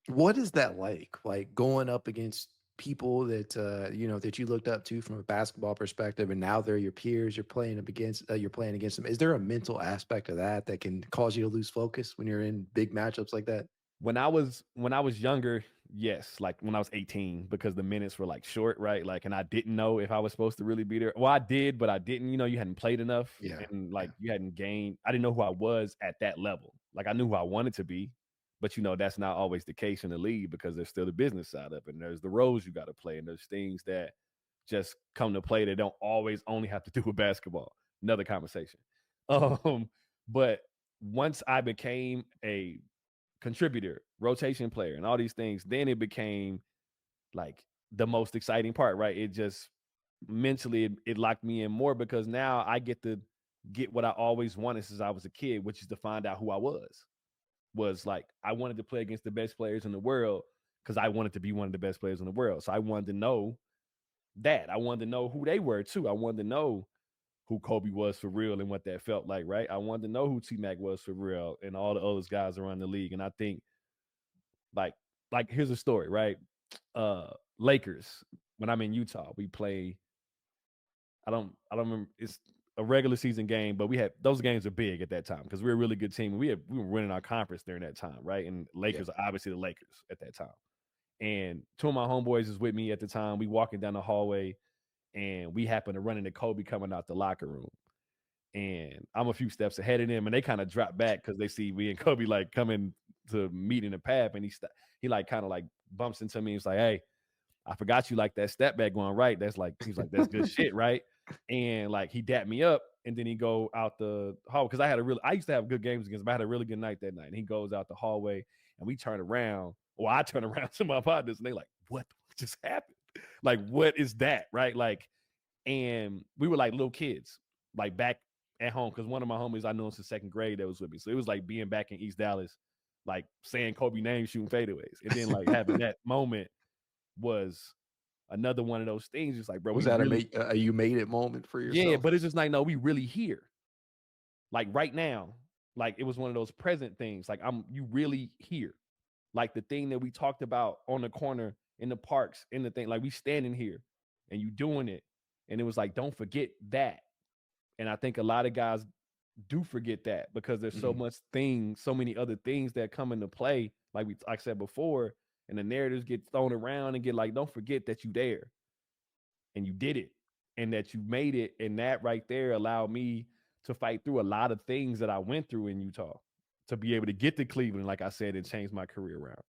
What is that like going up against people that, that you looked up to from a basketball perspective, and now they're your peers, you're playing against them. Is there a mental aspect of that that can cause you to lose focus when you're in big matchups like that? When I was younger, yes, like when I was 18, because the minutes were like short, right? Like, and I didn't know if I was supposed to really be there. Well, I did, but I didn't. You hadn't played enough, Yeah, and like yeah. you hadn't gained. I didn't know who I was at that level. Like I knew who I wanted to be, but that's not always the case in the league because there's still the business side of it, and there's the roles you got to play, and there's things that just come to play that don't always only have to do with basketball. Another conversation. But once I became a contributor, rotation player, and all these things, then it became like the most exciting part, right? It just mentally it locked me in more because now I get to get what I always wanted since I was a kid, which is to find out who I was. Was like I wanted to play against the best players in the world because I wanted to be one of the best players in the world. So I wanted to know that. I wanted to know who they were too. I wanted to know who Kobe was for real and what that felt like, right? I wanted to know who T Mac was for real and all the other guys around the league. And I think like here's a story, right? Lakers, when I'm in Utah, we play I don't remember, it's a regular season game, but we had those games are big at that time because we were a really good team and we were winning our conference during that time, right? And Yeah. Lakers are obviously the Lakers at that time. And two of my homeboys is with me at the time. We walking down the hallway and we happen to run into Kobe coming out the locker room. And I'm a few steps ahead of them, and they kind of drop back because they see me and Kobe like coming to meet in the path, and he like kind of like bumps into me. He's like, "Hey, I forgot you like that step back going right." That's like he's like, "That's good shit, right?" And like he dapped me up, and then he go out the hall because I used to have good games against him. I had a really good night that night, and he goes out the hallway, and we turn around. Well, I turn around to my partners, and they like, "What just happened? Like, what is that?" Right? Like, and we were like little kids, like back at home because one of my homies I knew since second grade that was with me. So it was like being back in East Dallas, like saying Kobe name, shooting fadeaways, and then like having that moment was another one of those things. Just like, bro, Was we that really, a you made it moment for yeah, yourself? but it's just like, no, we really here, like right now. Like it was one of those present things. Like you really here. Like the thing that we talked about on the corner in the parks, in the thing, like we standing here and you doing it. And it was like, don't forget that. And I think a lot of guys do forget that because there's so Mhm. much things, so many other things that come into play, like I said before, and the narratives get thrown around and get like, don't forget that you there and you did it and that you made it. And that right there allowed me to fight through a lot of things that I went through in Utah to be able to get to Cleveland, like I said, and change my career around.